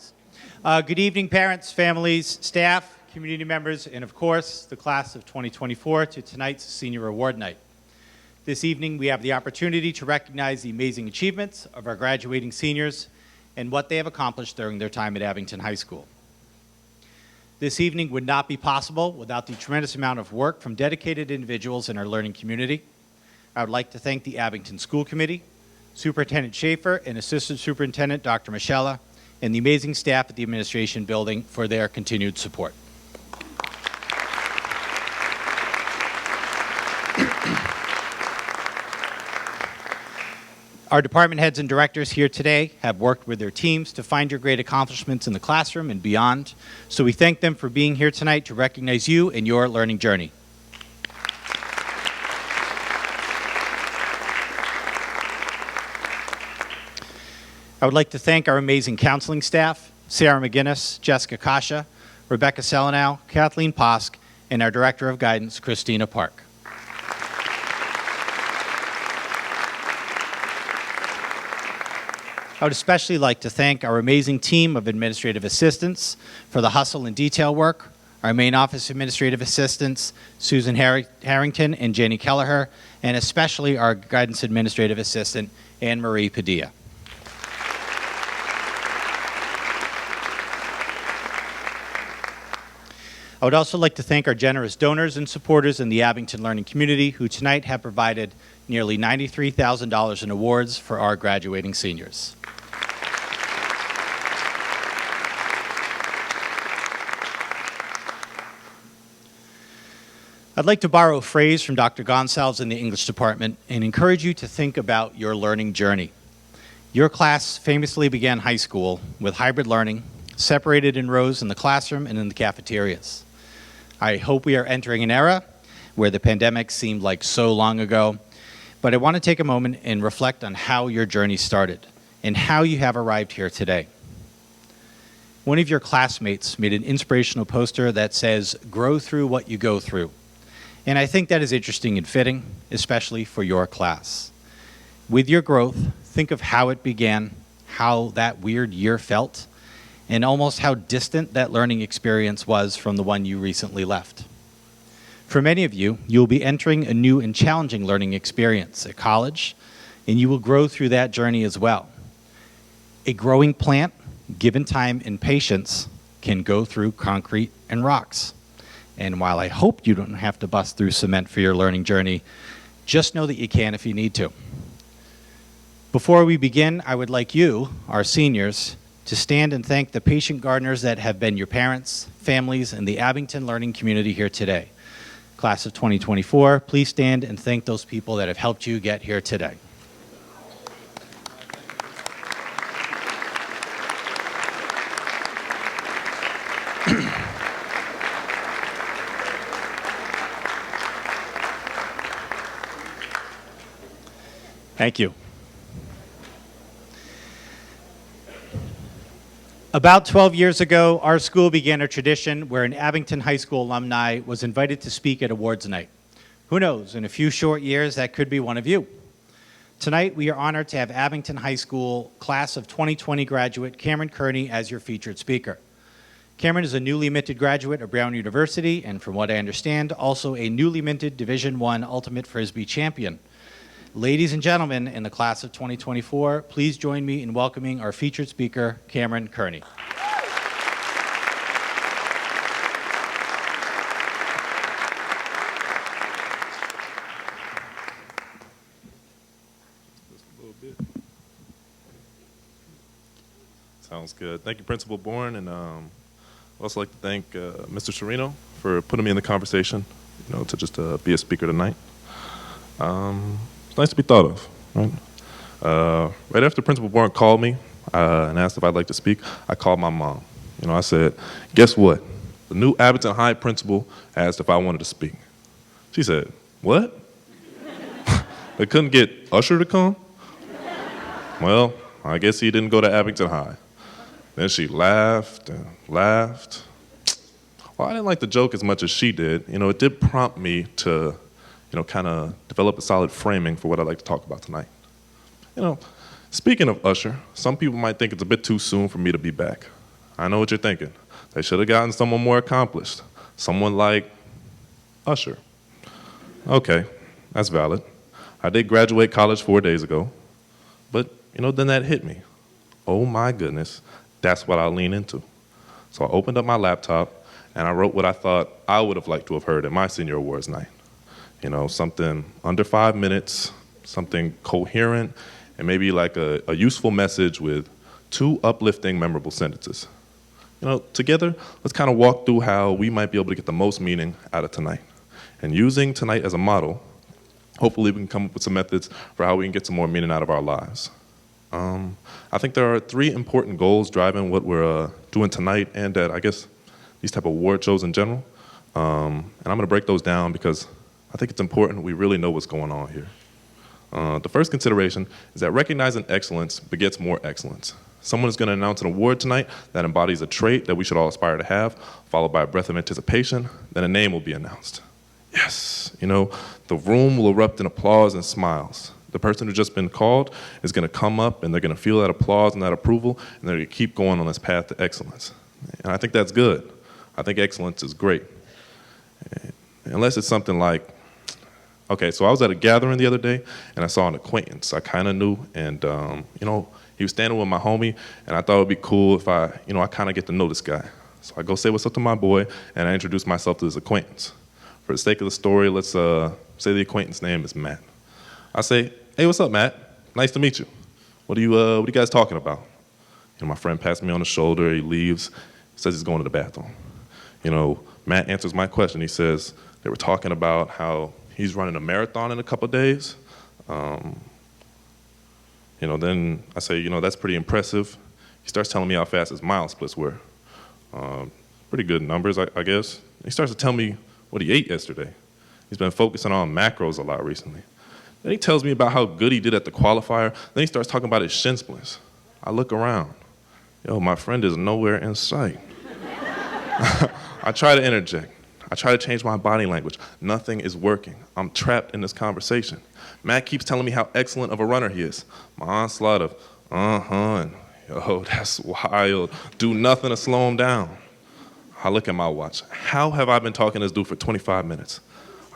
Awards. Good evening, parents, families, staff, community members, and of course, the class of 2024 to tonight's Senior Award Night. This evening, we have the opportunity to recognize the amazing achievements of our graduating seniors and what they have accomplished during their time at Abington High School. This evening would not be possible without the tremendous amount of work from dedicated individuals in our learning community. I would like to thank the Abington School Committee, Superintendent Schaefer, and Assistant Superintendent Dr. Michella, and the amazing staff at the Administration Building for their continued support. Our department heads and directors here today have worked with their teams to find your great accomplishments in the classroom and beyond, so we thank them for being here tonight to recognize you and your learning journey. I would like to thank our amazing counseling staff, Sarah McGinnis, Jessica Kasha, Rebecca Selenow, Kathleen Posk, and our Director of Guidance, Christina Park. I would especially like to thank our amazing team of administrative assistants for the hustle and detail work, our main office administrative assistants, Susan Harrington and Jenny Kelleher, and especially our guidance administrative assistant, Anne Marie Padilla. I would also like to thank our generous donors and supporters in the Abington learning community who tonight have provided nearly $93,000 in awards for our graduating seniors. I'd like to borrow a phrase from Dr. Gonsalves in the English department and encourage you to think about your learning journey. Your class famously began high school with hybrid learning, separated in rows in the classroom and in the cafeterias. I hope we are entering an era where the pandemic seemed like so long ago, but I want to take a moment and reflect on how your journey started and how you have arrived here today. One of your classmates made an inspirational poster that says, "Grow through what you go through." And I think that is interesting and fitting, especially for your class. With your growth, think of how it began, how that weird year felt, and almost how distant that learning experience was from the one you recently left. For many of you, you'll be entering a new and challenging learning experience at college, and you will grow through that journey as well. A growing plant, given time and patience, can go through concrete and rocks. And while I hope you don't have to bust through cement for your learning journey, just know that you can if you need to. Before we begin, I would like you, our seniors, to stand and thank the patient gardeners that have been your parents, families, and the Abington learning community here today. Class of 2024, please stand and thank those people that have helped you get here today. Thank you. About 12 years ago, our school began a tradition where an Abington High School alumni was invited to speak at awards night. Who knows, in a few short years, that could be one of you. Tonight, we are honored to have Abington High School class of 2020 graduate Cameron Kearney as your featured speaker. Cameron is a newly minted graduate of Brown University, and from what I understand, also a newly minted Division I Ultimate Frisbee champion. Ladies and gentlemen, in the class of 2024, please join me in welcoming our featured speaker, Cameron Kearney. Sounds good. Thank you, Principal Bourne, and I'd also like to thank Mr. Serino for putting me in the conversation, to just be a speaker tonight. It's nice to be thought of, right? Right after Principal Bourne called me and asked if I'd like to speak, I called my mom. I said, guess what? The new Abington High principal asked if I wanted to speak. She said, what? They couldn't get Usher to come? Well, I guess he didn't go to Abington High. Then she laughed and laughed. Well, I didn't like the joke as much as she did. It did prompt me to kind of develop a solid framing for what I'd like to talk about tonight. Speaking of Usher, some people might think it's a bit too soon for me to be back. I know what you're thinking. They should have gotten someone more accomplished. Someone like Usher. Okay, that's valid. I did graduate college 4 days ago. But, then that hit me. Oh my goodness, that's what I'll lean into. So I opened up my laptop and I wrote what I thought I would have liked to have heard at my Senior Awards night. Something under 5 minutes, something coherent, and maybe like a useful message with 2 uplifting, memorable sentences. Together, let's kind of walk through how we might be able to get the most meaning out of tonight. And using tonight as a model, hopefully we can come up with some methods for how we can get some more meaning out of our lives. I think there are 3 important goals driving what we're doing tonight and at, I guess, these type of award shows in general. And I'm going to break those down because I think it's important we really know what's going on here. The first consideration is that recognizing excellence begets more excellence. Someone is going to announce an award tonight that embodies a trait that we should all aspire to have, followed by a breath of anticipation, then a name will be announced. Yes, the room will erupt in applause and smiles. The person who's just been called is going to come up and they're going to feel that applause and that approval, and they're going to keep going on this path to excellence. And I think that's good. I think excellence is great. Unless it's something like, okay, so I was at a gathering the other day and I saw an acquaintance I kind of knew, and he was standing with my homie, and I thought it would be cool if I kind of get to know this guy. So I go say what's up to my boy, and I introduce myself to this acquaintance. For the sake of the story, let's say the acquaintance name is Matt. I say, hey, what's up, Matt? Nice to meet you. What are you guys talking about? My friend passed me on the shoulder, he leaves, says he's going to the bathroom. Matt answers my question. He says they were talking about how he's running a marathon in a couple days. Then I say, that's pretty impressive. He starts telling me how fast his mile splits were. Pretty good numbers, I guess. He starts to tell me what he ate yesterday. He's been focusing on macros a lot recently. Then he tells me about how good he did at the qualifier. Then he starts talking about his shin splints. I look around. My friend is nowhere in sight. I try to interject. I try to change my body language. Nothing is working. I'm trapped in this conversation. Matt keeps telling me how excellent of a runner he is. My onslaught of, and that's wild. Do nothing to slow him down. I look at my watch. How have I been talking to this dude for 25 minutes?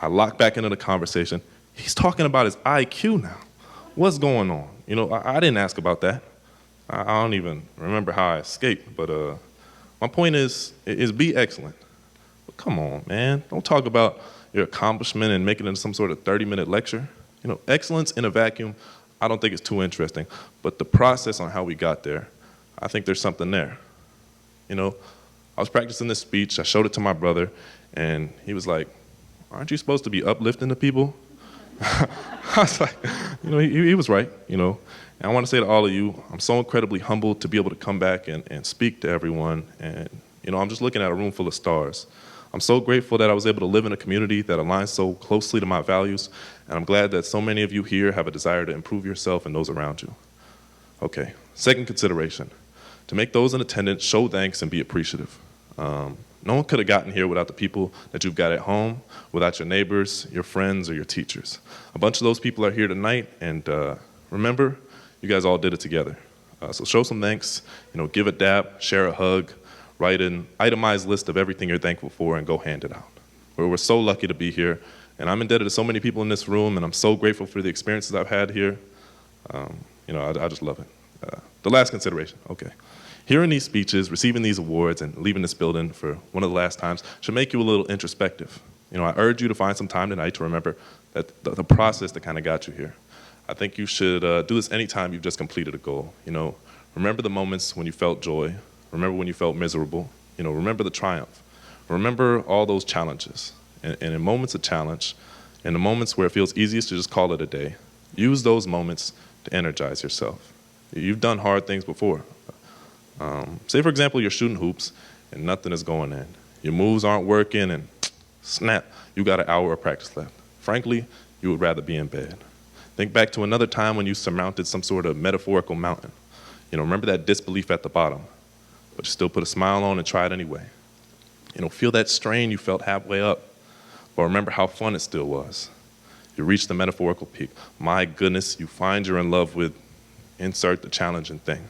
I lock back into the conversation. He's talking about his IQ now. What's going on? I didn't ask about that. I don't even remember how I escaped, but my point is be excellent. But come on, man. Don't talk about your accomplishment and make it into some sort of 30-minute lecture. Excellence in a vacuum, I don't think it's too interesting, but the process on how we got there, I think there's something there. I was practicing this speech, I showed it to my brother, and he was like, aren't you supposed to be uplifting the people? I was like, he was right, And I want to say to all of you, I'm so incredibly humbled to be able to come back and speak to everyone, and, I'm just looking at a room full of stars. I'm so grateful that I was able to live in a community that aligns so closely to my values, and I'm glad that so many of you here have a desire to improve yourself and those around you. Okay, second consideration. To make those in attendance show thanks and be appreciative. No one could have gotten here without the people that you've got at home, without your neighbors, your friends, or your teachers. A bunch of those people are here tonight, and remember, you guys all did it together. So show some thanks, give a dap, share a hug, write an itemized list of everything you're thankful for, and go hand it out. We're so lucky to be here, and I'm indebted to so many people in this room, and I'm so grateful for the experiences I've had here. I just love it. The last consideration, okay. Hearing these speeches, receiving these awards, and leaving this building for one of the last times should make you a little introspective. I urge you to find some time tonight to remember that the process that kind of got you here. I think you should do this anytime you've just completed a goal. Remember the moments when you felt joy. Remember when you felt miserable. Remember the triumph. Remember all those challenges. And in moments of challenge, in the moments where it feels easiest to just call it a day, use those moments to energize yourself. You've done hard things before. Say, for example, you're shooting hoops and nothing is going in. Your moves aren't working and snap, you got an hour of practice left. Frankly, you would rather be in bed. Think back to another time when you surmounted some sort of metaphorical mountain. Remember that disbelief at the bottom, but you still put a smile on and try it anyway. Feel that strain you felt halfway up, but remember how fun it still was. You reach the metaphorical peak. My goodness, you find you're in love with insert the challenging thing.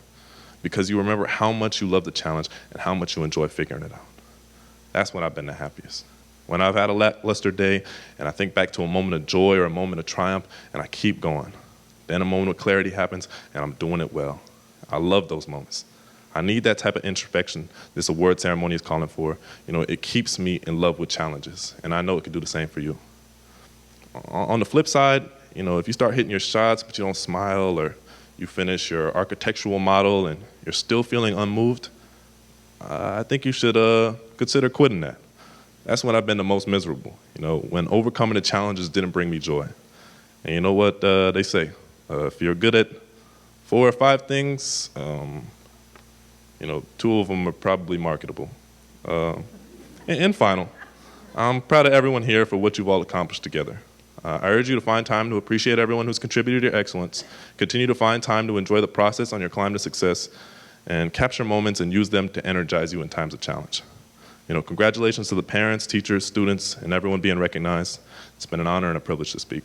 because you remember how much you love the challenge and how much you enjoy figuring it out. That's when I've been the happiest. When I've had a lackluster day and I think back to a moment of joy or a moment of triumph and I keep going. Then a moment of clarity happens and I'm doing it well. I love those moments. I need that type of introspection this award ceremony is calling for. It keeps me in love with challenges, and I know it can do the same for you. On the flip side, if you start hitting your shots but you don't smile, or you finish your architectural model and you're still feeling unmoved, I think you should consider quitting that. That's when I've been the most miserable, when overcoming the challenges didn't bring me joy. And you know what they say, if you're good at 4 or 5 things, 2 of them are probably marketable. And final, I'm proud of everyone here for what you've all accomplished together. I urge you to find time to appreciate everyone who's contributed to your excellence, continue to find time to enjoy the process on your climb to success, and capture moments and use them to energize you in times of challenge. Congratulations to the parents, teachers, students, and everyone being recognized. It's been an honor and a privilege to speak.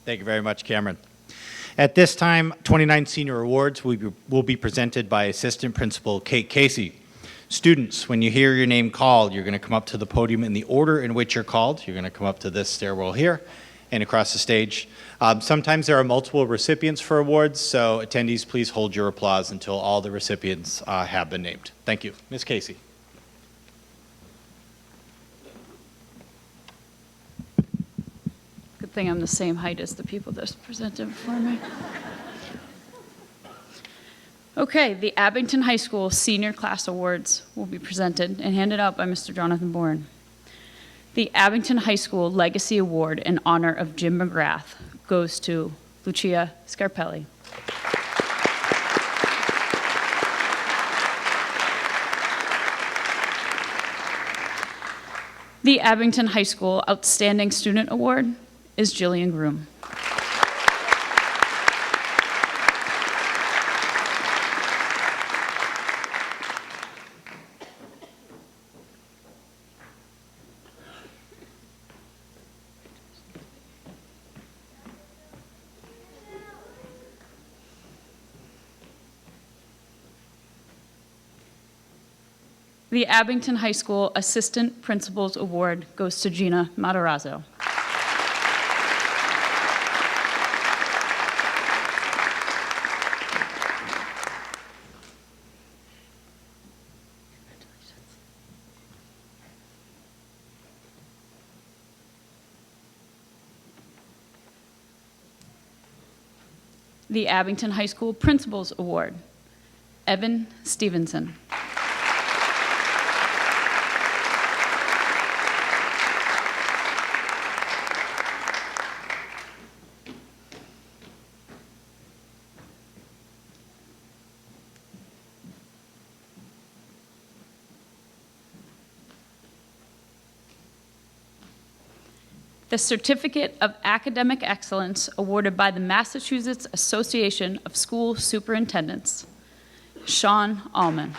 Thank you very much, Cameron. At this time, 29 Senior Awards will be presented by Assistant Principal Kate Casey. Students, when you hear your name called, you're going to come up to the podium in the order in which you're called. You're going to come up to this stairwell here and across the stage. Sometimes there are multiple recipients for awards, so attendees, please hold your applause until all the recipients have been named. Thank you. Ms. Casey. Good thing I'm the same height as the people that presented before me. Okay, the Abington High School Senior Class Awards will be presented and handed out by Mr. Jonathan Bourne. The Abington High School Legacy Award in honor of Jim McGrath goes to Lucia Scarpelli. The Abington High School Outstanding Student Award is Jillian Groom. The Abington High School Assistant Principal's Award goes to Gina Matarazzo. The Abington High School Principal's Award, Evan Stevenson. The Certificate of Academic Excellence awarded by the Massachusetts Association of School Superintendents, Sean Allman.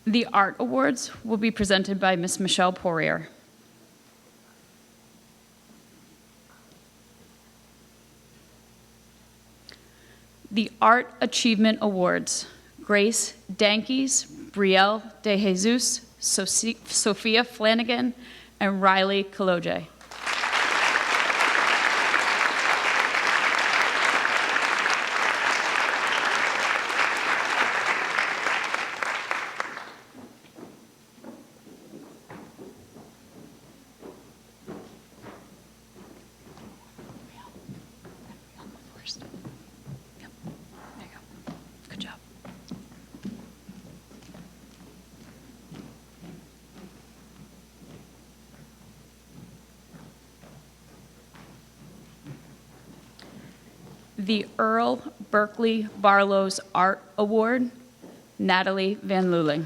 The Art Awards will be presented by Ms. Michelle Poirier. The Art Achievement Awards, Grace Dankies, Brielle De Jesus, Sophia Flanagan, and Riley Kaloje. the Earl Berkeley Barlow's Art Award, Natalie Van Luling.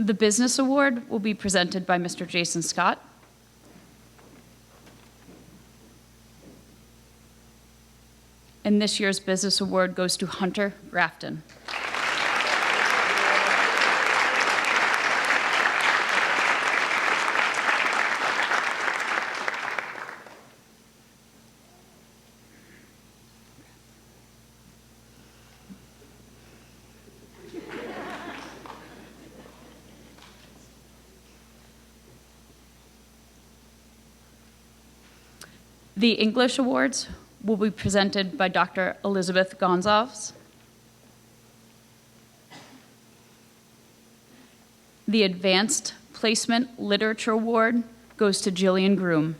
The Business Award will be presented by Mr. Jason Scott. And this year's Business Award goes to Hunter Grafton. The English Awards will be presented by Dr. Elizabeth Gonzalez. The Advanced Placement Literature Award goes to Jillian Groom.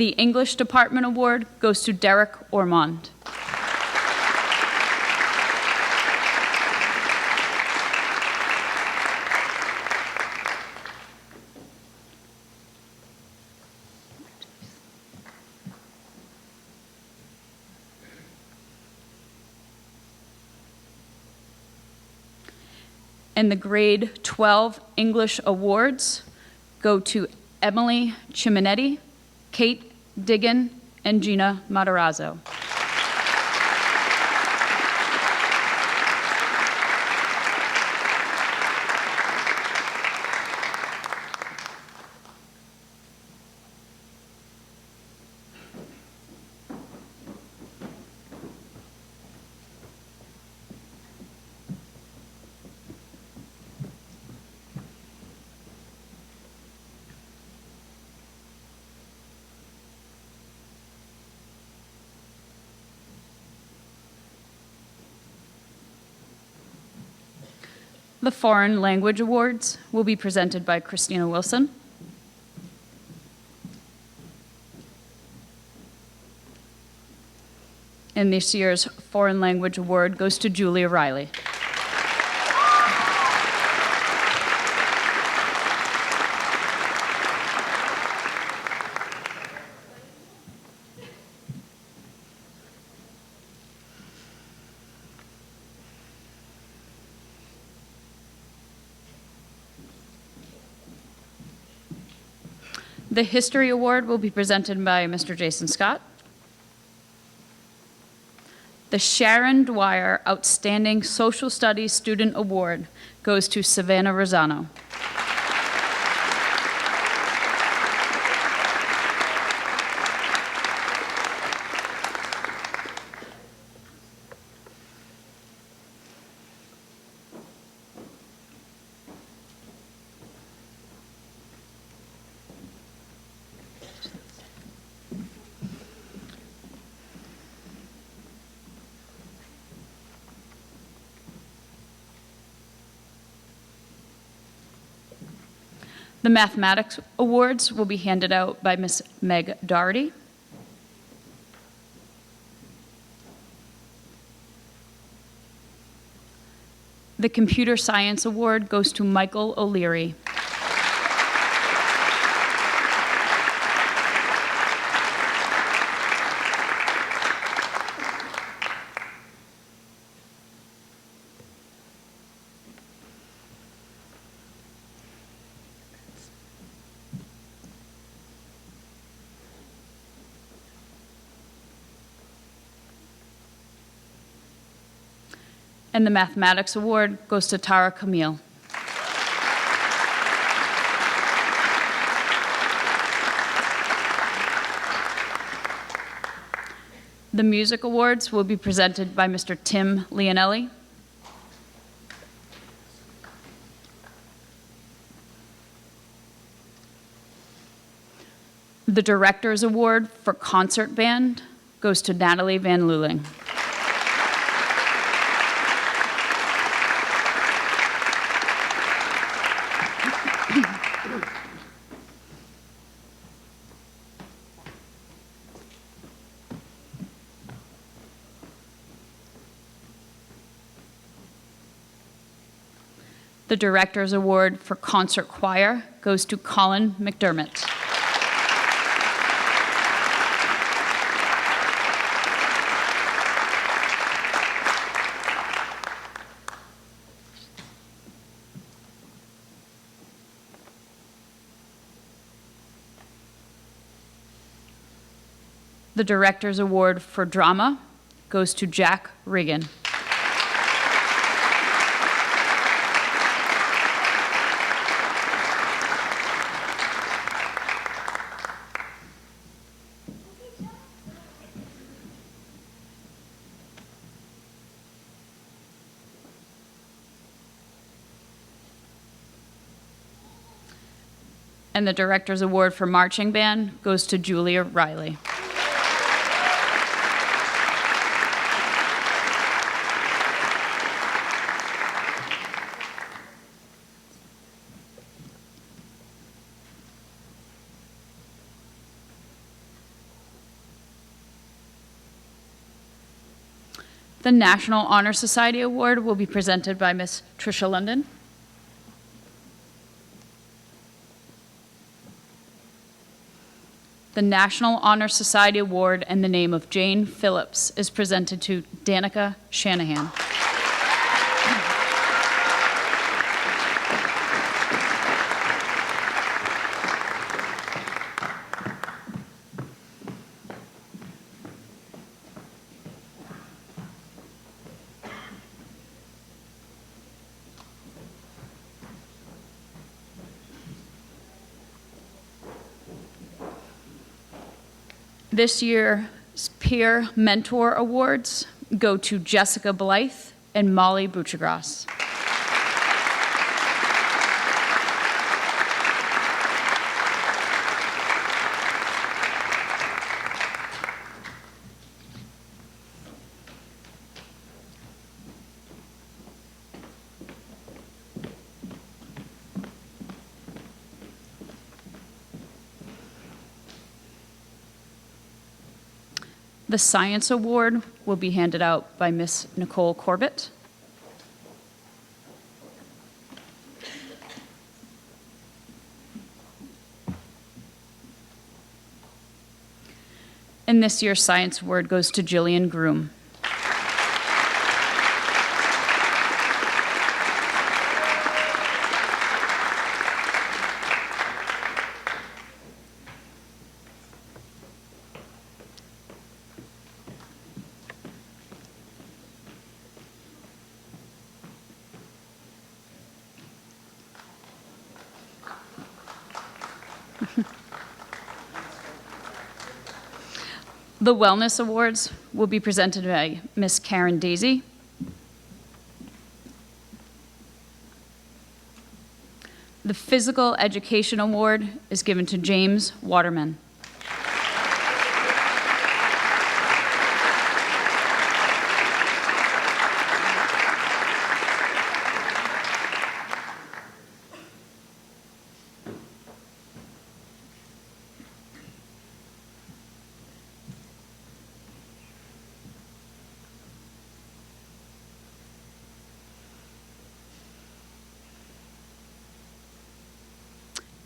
The English Department Award goes to Derek Ormond. And the Grade 12 English Awards go to Emily Chiminetti, Kate Diggin, and Gina Matarazzo. The Foreign Language Awards will be presented by Christina Wilson. And this year's Foreign Language Award goes to Julia Riley. The History Award will be presented by Mr. Jason Scott. The Sharon Dwyer Outstanding Social Studies Student Award goes to Savannah Rosano. The Mathematics Awards will be handed out by Ms. Meg Doherty. The Computer Science Award goes to Michael O'Leary. And the Mathematics Award goes to Tara Camille. The music awards will be presented by Mr. Tim Leonelli. The Director's Award for Concert Band goes to Natalie Van Luling. The Director's Award for Concert Choir goes to Colin McDermott. The Director's Award for Drama goes to Jack Regan. And the Director's Award for Marching Band goes to Julia Riley. The National Honor Society Award will be presented by Ms. Tricia London. The National Honor Society Award in the name of Jane Phillips is presented to Danica Shanahan. This year's Peer Mentor Awards go to Jessica Blythe and Molly Buchagras. The Science Award will be handed out by Miss Nicole Corbett. And this year's Science Award goes to Jillian Groom. The Wellness Awards will be presented by Miss Karen Daisy. The Physical Education Award is given to James Waterman.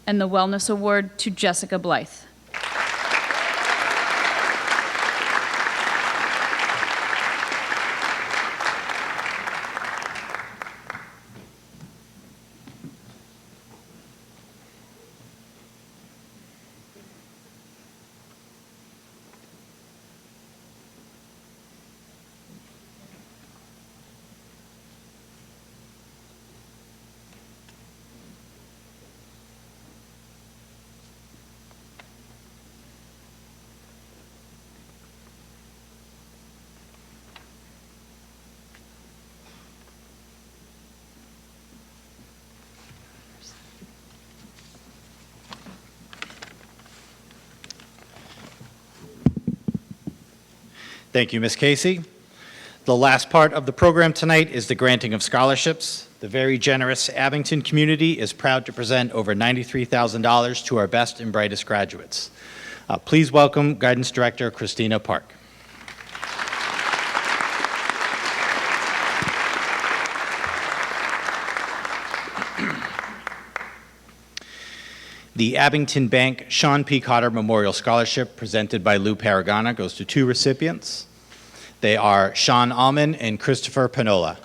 And the Wellness Award to Jessica Blythe. Thank you, Ms. Casey. The last part of the program tonight is the granting of scholarships. The very generous Abington community is proud to present over $93,000 to our best and brightest graduates. Please welcome Guidance Director Christina Park. The Abington Bank Sean P. Cotter Memorial Scholarship presented by Lou Paragana goes to two recipients. They are Sean Allman and Christopher Panola.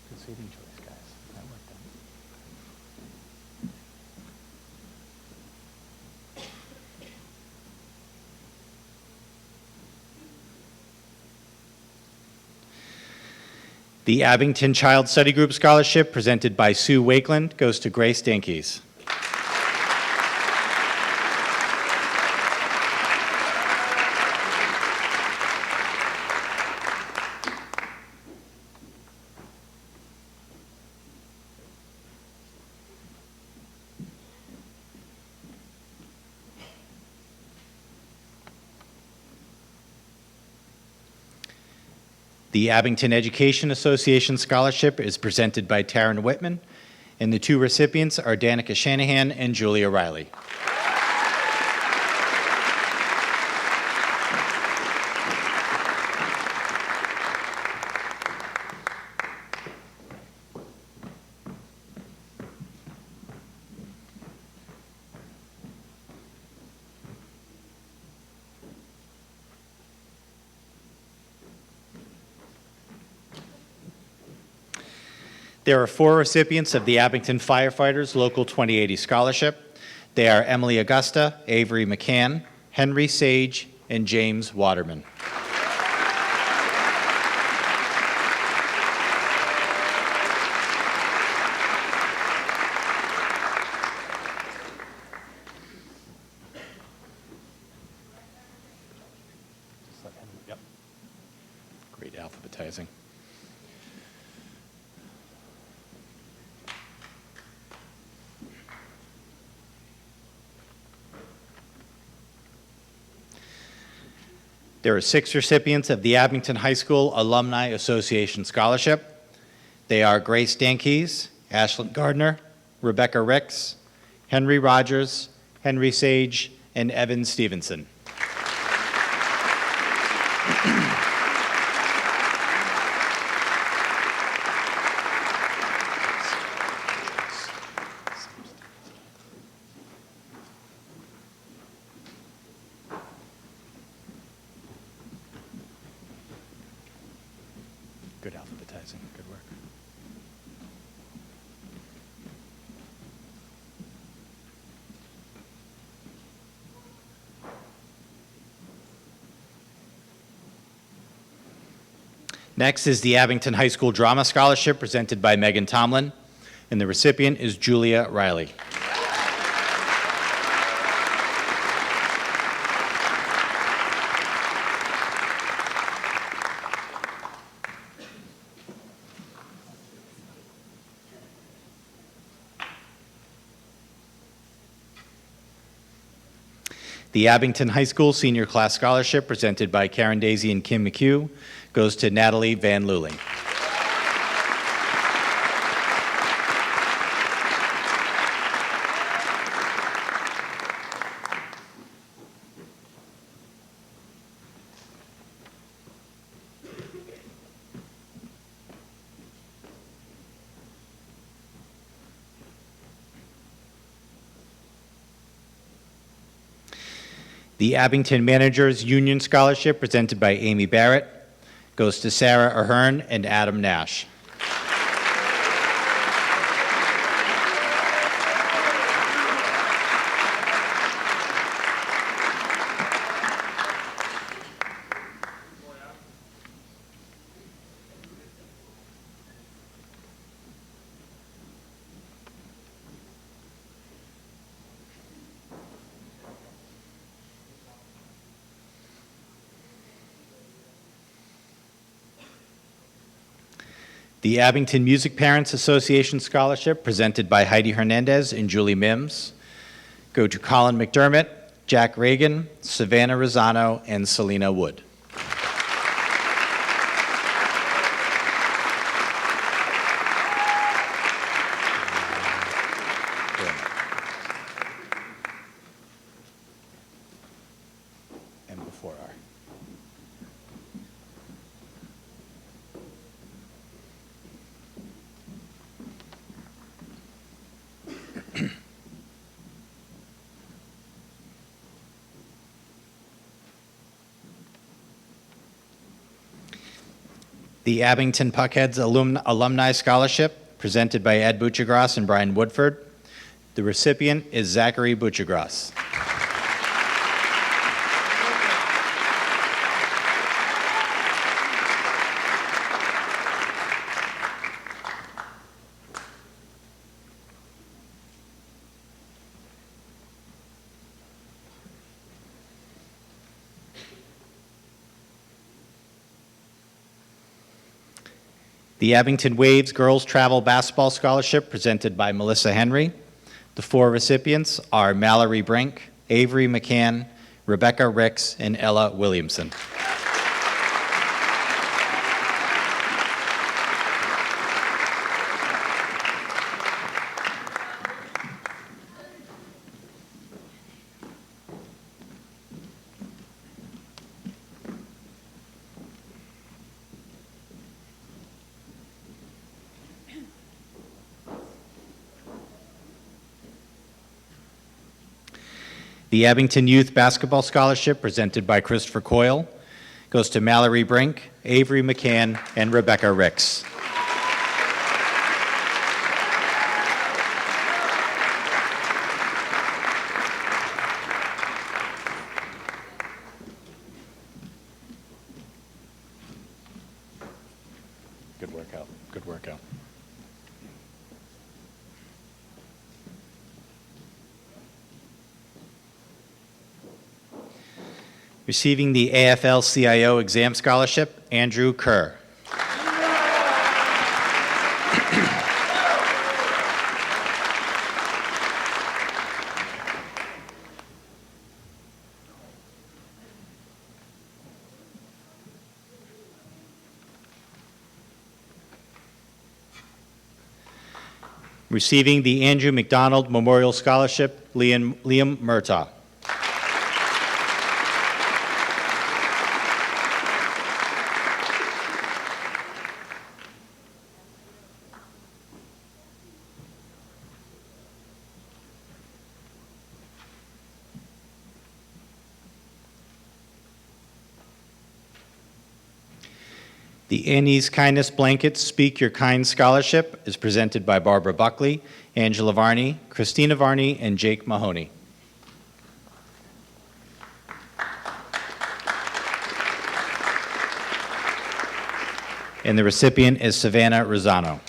Good seating choice, guys. That worked out. The Abington Child Study Group Scholarship presented by Sue Wakeland goes to Grace Dankeys. The Abington Education Association Scholarship is presented by Taryn Whitman, and the two recipients are Danica Shanahan and Julia Riley. There are four recipients of the Abington Firefighters Local 2080 Scholarship. They are Emily Augusta, Avery McCann, Henry Sage, and James Waterman. Yep. Great alphabetizing. There are six recipients of the Abington High School Alumni Association Scholarship. They are Grace Dankeys, Ashlyn Gardner, Rebecca Ricks, Henry Rogers, Henry Sage, and Evan Stevenson. Good alphabetizing, good work. Next is the Abington High School Drama Scholarship presented by Megan Tomlin, and the recipient is Julia Riley. The Abington High School Senior Class Scholarship presented by Karen Daisy and Kim McHugh goes to Natalie Van Luling. The Abington Managers Union Scholarship presented by Amy Barrett goes to Sarah Ahern and Adam Nash. The Abington Music Parents Association Scholarship, presented by Heidi Hernandez and Julie Mims, go to Colin McDermott, Jack Reagan, Savannah Rosano, and Selena Wood. And before our. The Abington Puckheads Alumni Scholarship, presented by Ed Buchagras and Brian Woodford. The recipient is Zachary Buchagras. The Abington Waves Girls Travel Basketball Scholarship, presented by Melissa Henry. The 4 recipients are Mallory Brink, Avery McCann, Rebecca Ricks, and Ella Williamson. The Abington Youth Basketball Scholarship, presented by Christopher Coyle, goes to Mallory Brink, Avery McCann, and Rebecca Ricks. Good workout. Good workout. Receiving the AFL-CIO Exam Scholarship, Andrew Kerr. Receiving the Andrew McDonald Memorial Scholarship, Liam Murtaugh. The Annie's Kindness Blanket Speak Your Kind Scholarship is presented by Barbara Buckley, Angela Varney, Christina Varney, and Jake Mahoney. And the recipient is Savannah Rosano.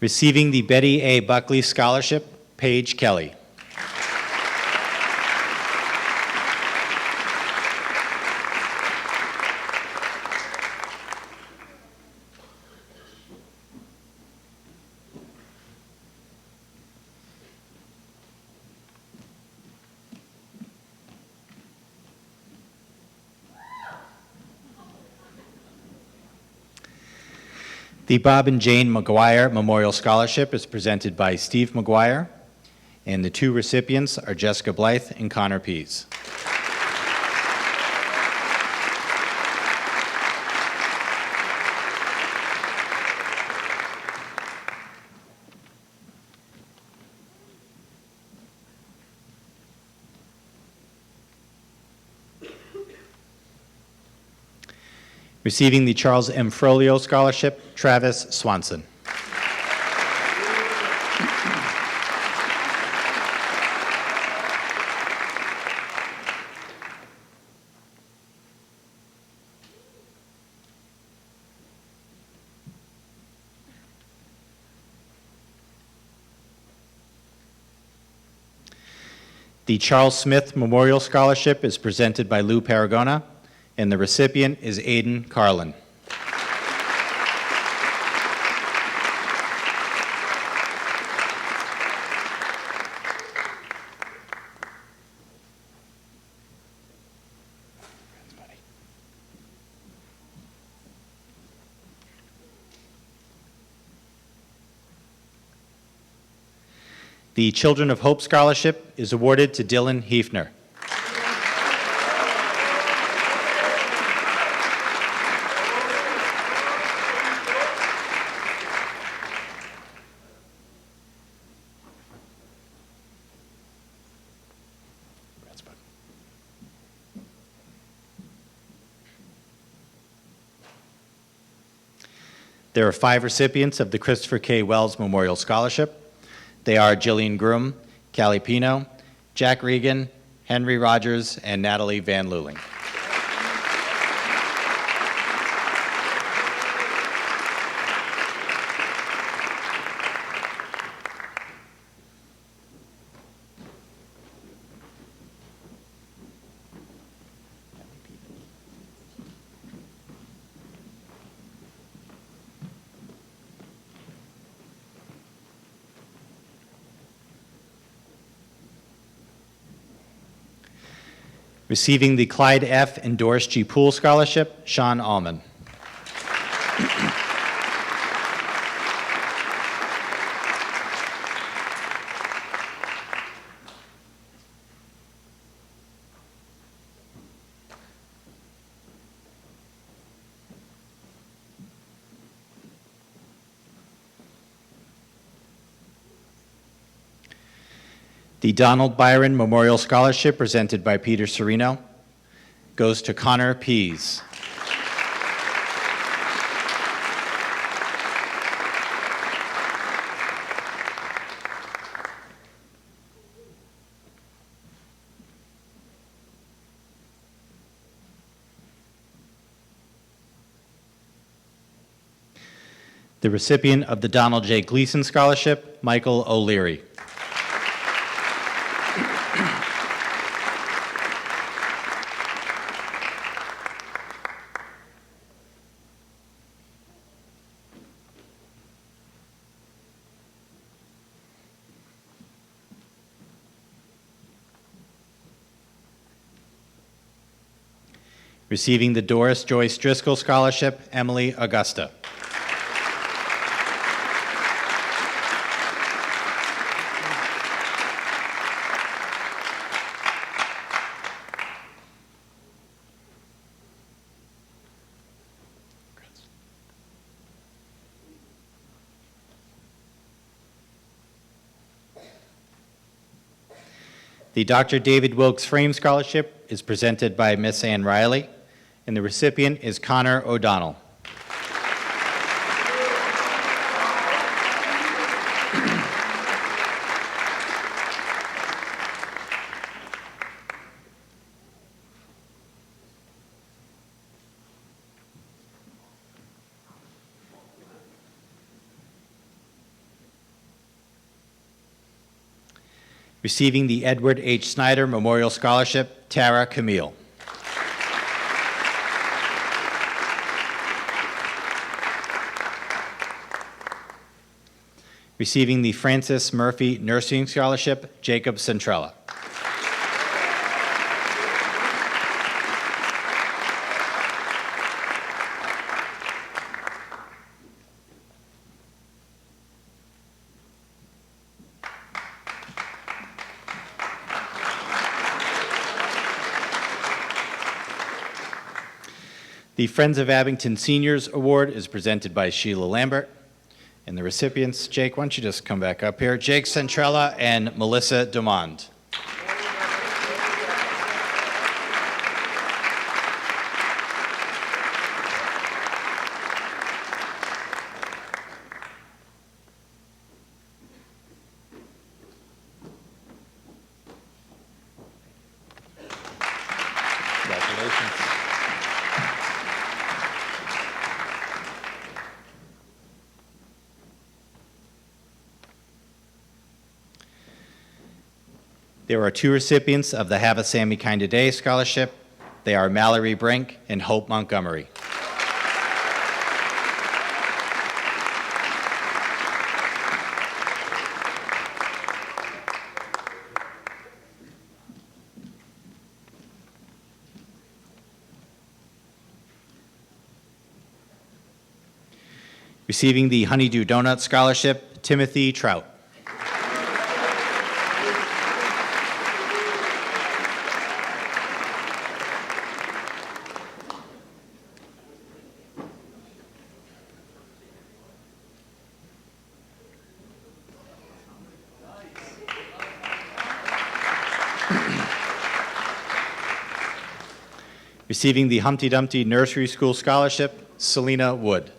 Receiving the Betty A. Buckley Scholarship, Paige Kelly. The Bob and Jane McGuire Memorial Scholarship is presented by Steve McGuire, and the 2 recipients are Jessica Blythe and Connor Pease. Receiving the Charles M. Frollo Scholarship, Travis Swanson. The Charles Smith Memorial Scholarship is presented by Lou Paragona, and the recipient is Aiden Carlin. The Children of Hope Scholarship is awarded to Dylan Hefner. There are 5 recipients of the Christopher K. Wells Memorial Scholarship. They are Jillian Groom, Callie Pino, Jack Regan, Henry Rogers, and Natalie Van Luling. Receiving the Clyde F. and Doris G. Poole Scholarship, Sean Allman. The Donald Byron Memorial Scholarship, presented by Peter Serino, goes to Connor Pease. The recipient of the Donald J. Gleason Scholarship, Michael O'Leary. Receiving the Doris Joyce Driscoll Scholarship, Emily Augusta. The Dr. David Wilkes Frame Scholarship is presented by Miss Ann Riley, and the recipient is Connor O'Donnell. Receiving the Edward H. Snyder Memorial Scholarship, Tara Camille. Receiving the Francis Murphy Nursing Scholarship, Jacob Centrella. The Friends of Abington Seniors Award is presented by Sheila Lambert. And the recipients, Jake, why don't you just come back up here? Jake Centrella and Melissa Dumond. There are two recipients of the Have a Sammy Kinda Day Scholarship. They are Mallory Brink and Hope Montgomery. Receiving the Honeydew Donut Scholarship, Timothy Trout. Receiving the Humpty Dumpty Nursery School Scholarship, Selena Wood.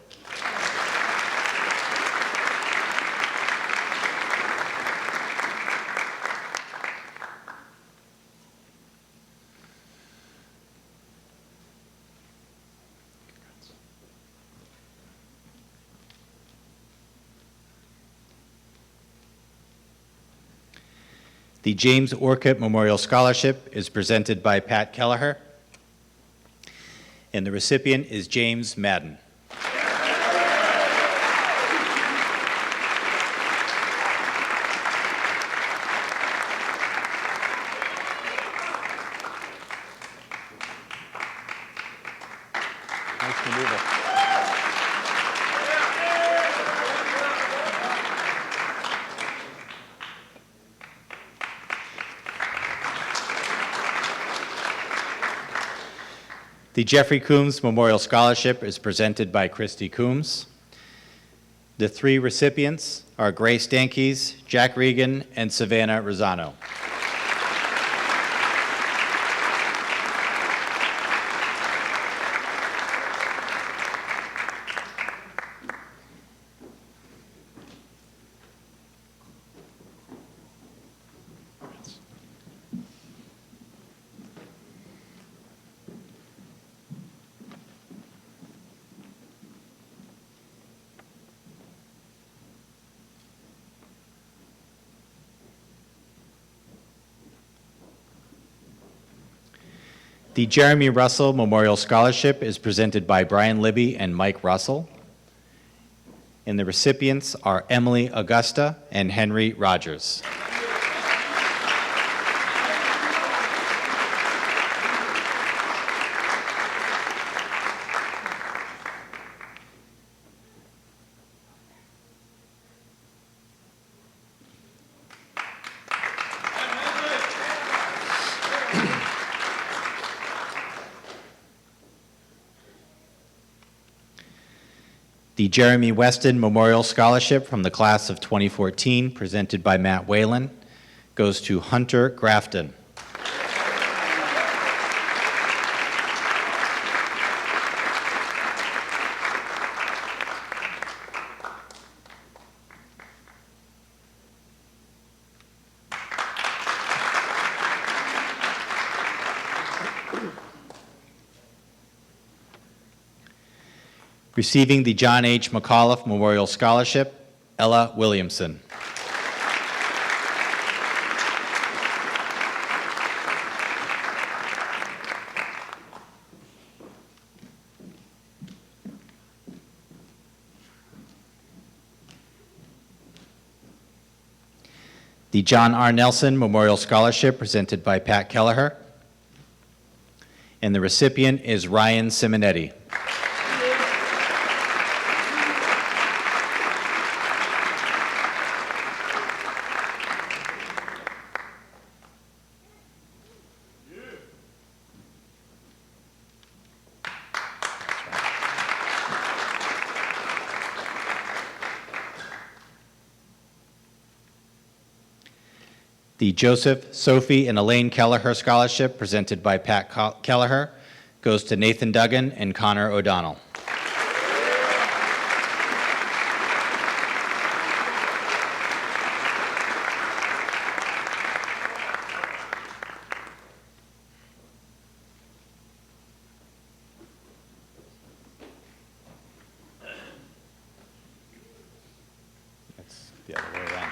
The James Orcutt Memorial Scholarship is presented by Pat Kelleher, and the recipient is James Madden. Nice maneuver. The Jeffrey Coombs Memorial Scholarship is presented by Christy Coombs. The three recipients are Grace Dankeys, Jack Regan, and Savannah Rosano. The Jeremy Russell Memorial Scholarship is presented by Brian Libby and Mike Russell. And the recipients are Emily Augusta and Henry Rogers. The Jeremy Weston Memorial Scholarship from the class of 2014, presented by Matt Whalen, goes to Hunter Grafton. Receiving the John H. McAuliffe Memorial Scholarship, Ella Williamson. The John R. Nelson Memorial Scholarship presented by Pat Kelleher. And the recipient is Ryan Simonetti. The Joseph, Sophie, and Elaine Kelleher Scholarship, presented by Pat Kelleher, goes to Nathan Duggan and Connor O'Donnell. That's the other way around.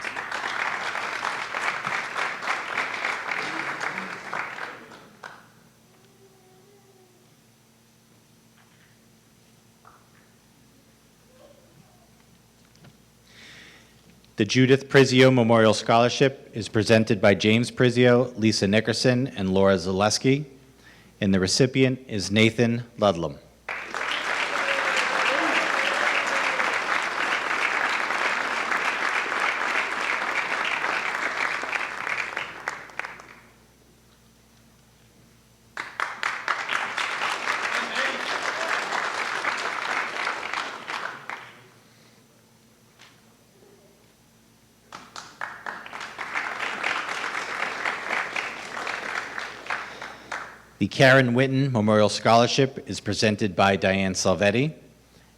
The Judith Prizio Memorial Scholarship is presented by James Prizio, Lisa Nickerson, and Laura Zaleski, and the recipient is Nathan Ludlam. The Karen Witten Memorial Scholarship is presented by Diane Salvetti,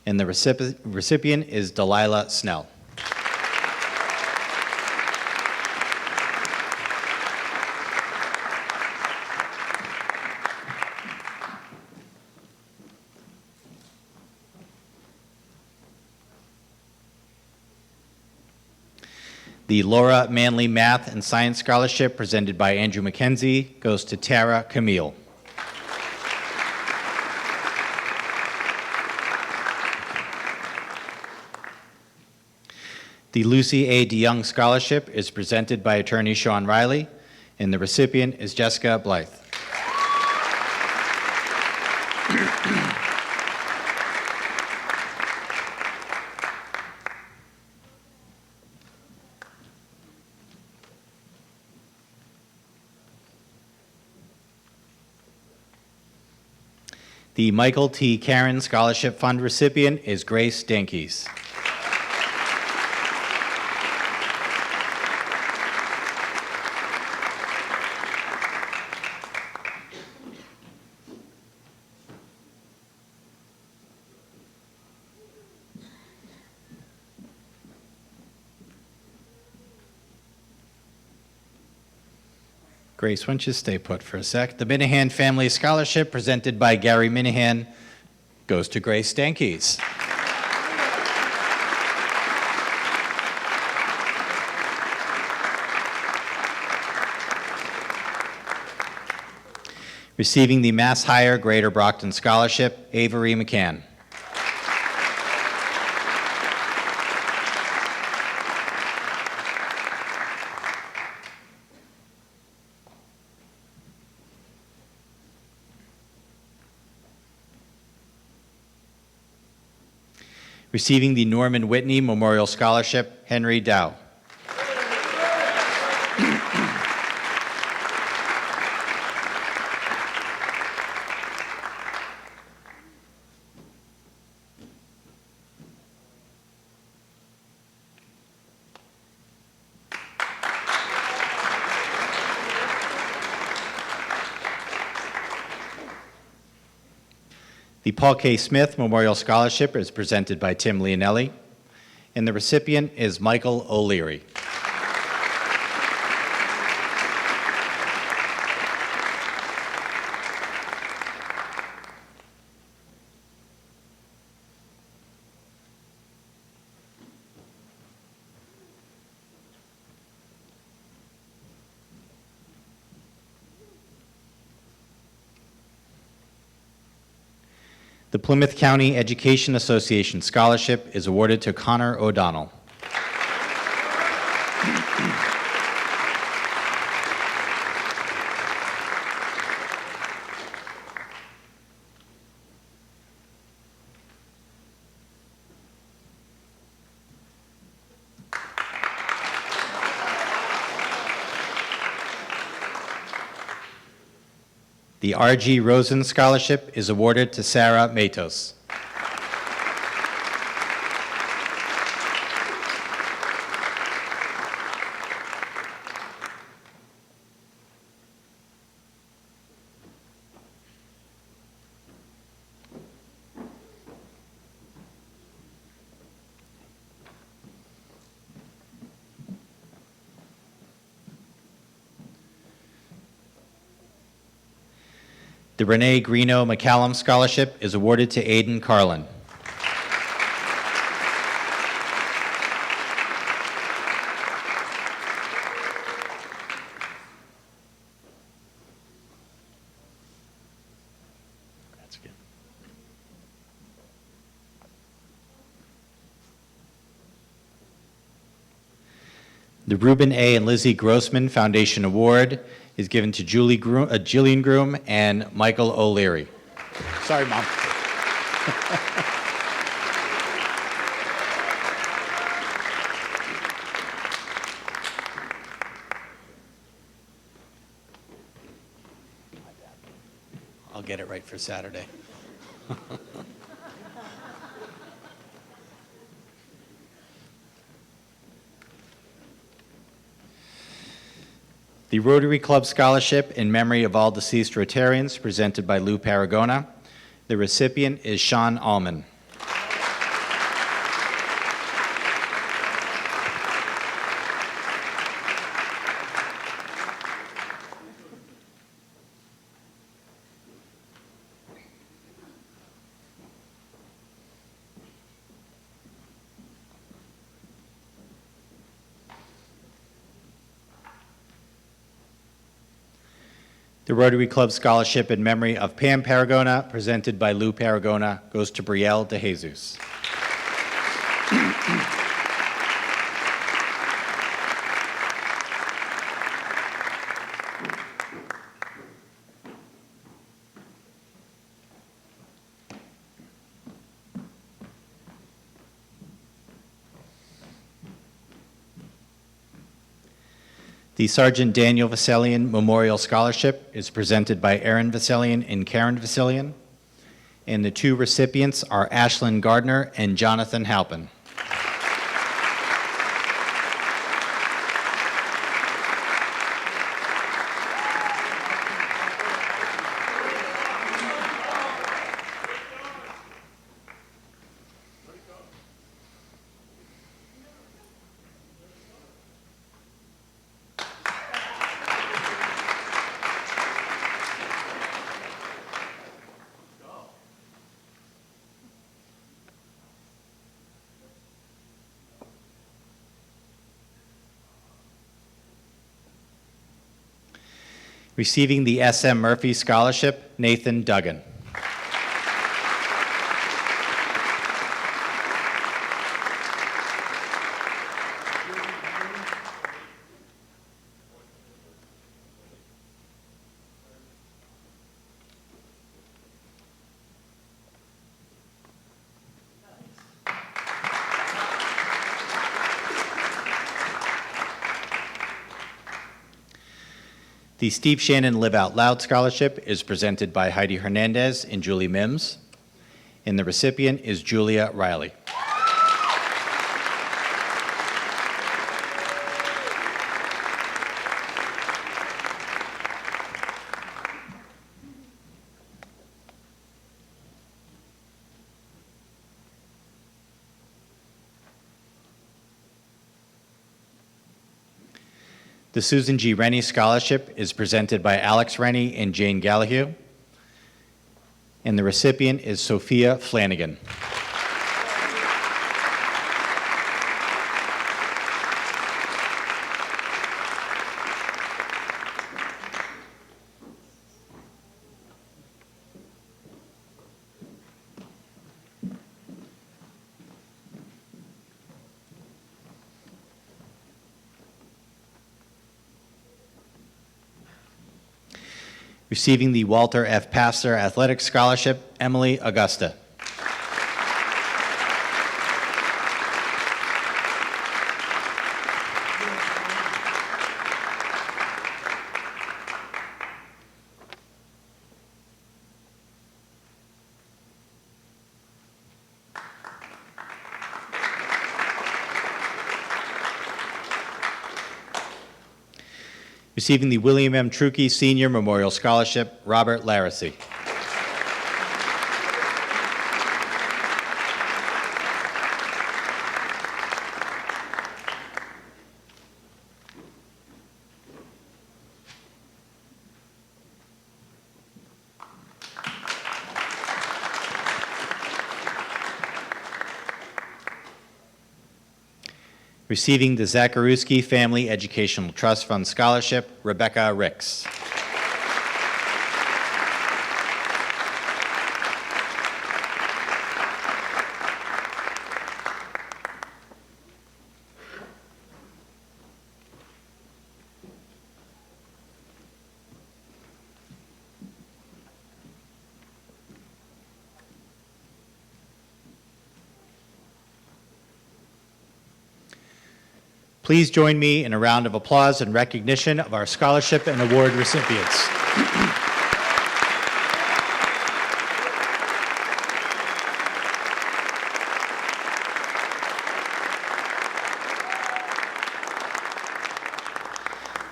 and the recipient is Delilah Snell. The Laura Manley Math and Science Scholarship presented by Andrew McKenzie goes to Tara Camille. The Lucy A. DeYoung Scholarship is presented by attorney Sean Riley, and the recipient is Jessica Blythe. The Michael T. Karen Scholarship Fund recipient is Grace Dankies. Grace, why don't you stay put for a sec? The Minahan Family Scholarship, presented by Gary Minahan, goes to Grace Dankies. Receiving the Mass Hire Greater Brockton Scholarship, Avery McCann. Receiving the Norman Whitney Memorial Scholarship, Henry Dow. The Paul K. Smith Memorial Scholarship is presented by Tim Leonelli, and the recipient is Michael O'Leary. The Plymouth County Education Association Scholarship is awarded to Connor O'Donnell. The R.G. Rosen Scholarship is awarded to Sarah Matos. The Renee Greeno McCallum Scholarship is awarded to Aidan Carlin. That's good. The Reuben A. and Lizzie Grossman Foundation Award is given to Jillian Groom and Michael O'Leary. Sorry, Mom. I'll get it right for Saturday. The Rotary Club Scholarship in memory of all deceased Rotarians, presented by Lou Paragona. The recipient is Sean Allman. The Rotary Club Scholarship in memory of Pam Paragona, presented by Lou Paragona, goes to Brielle De Jesus. The Sergeant Daniel Vasilian Memorial Scholarship is presented by Aaron Vasilian and Karen Vasilian, and the two recipients are Ashlyn Gardner and Jonathan Halpin. Receiving the S.M. Murphy Scholarship, Nathan Duggan. The Steve Shannon Live Out Loud Scholarship is presented by Heidi Hernandez and Julie Mims, and the recipient is Julia Riley. The Susan G. Rennie Scholarship is presented by Alex Rennie and Jane Gallahue, and the recipient is Sophia Flanagan. Receiving the Walter F. Pastor Athletic Scholarship, Emily Augusta. Receiving the William M. Truckee Senior Memorial Scholarship, Robert Laracy. Receiving the Zacharuski Family Educational Trust Fund Scholarship, Rebecca Ricks. Please join me in a round of applause in recognition of our scholarship and award recipients.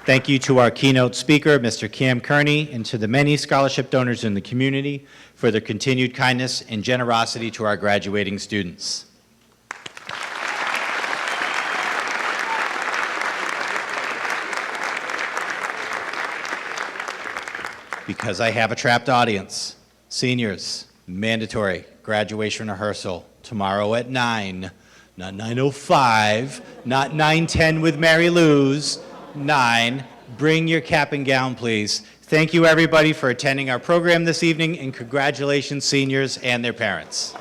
Thank you to our keynote speaker, Mr. Cam Kearney, and to the many scholarship donors in the community for their continued kindness and generosity to our graduating students. Because I have a trapped audience, seniors, mandatory graduation rehearsal tomorrow at 9, not 9:05, not 9:10 with Mary Lou's, 9. Bring your cap and gown, please. Thank you, everybody, for attending our program this evening, and congratulations, seniors and their parents.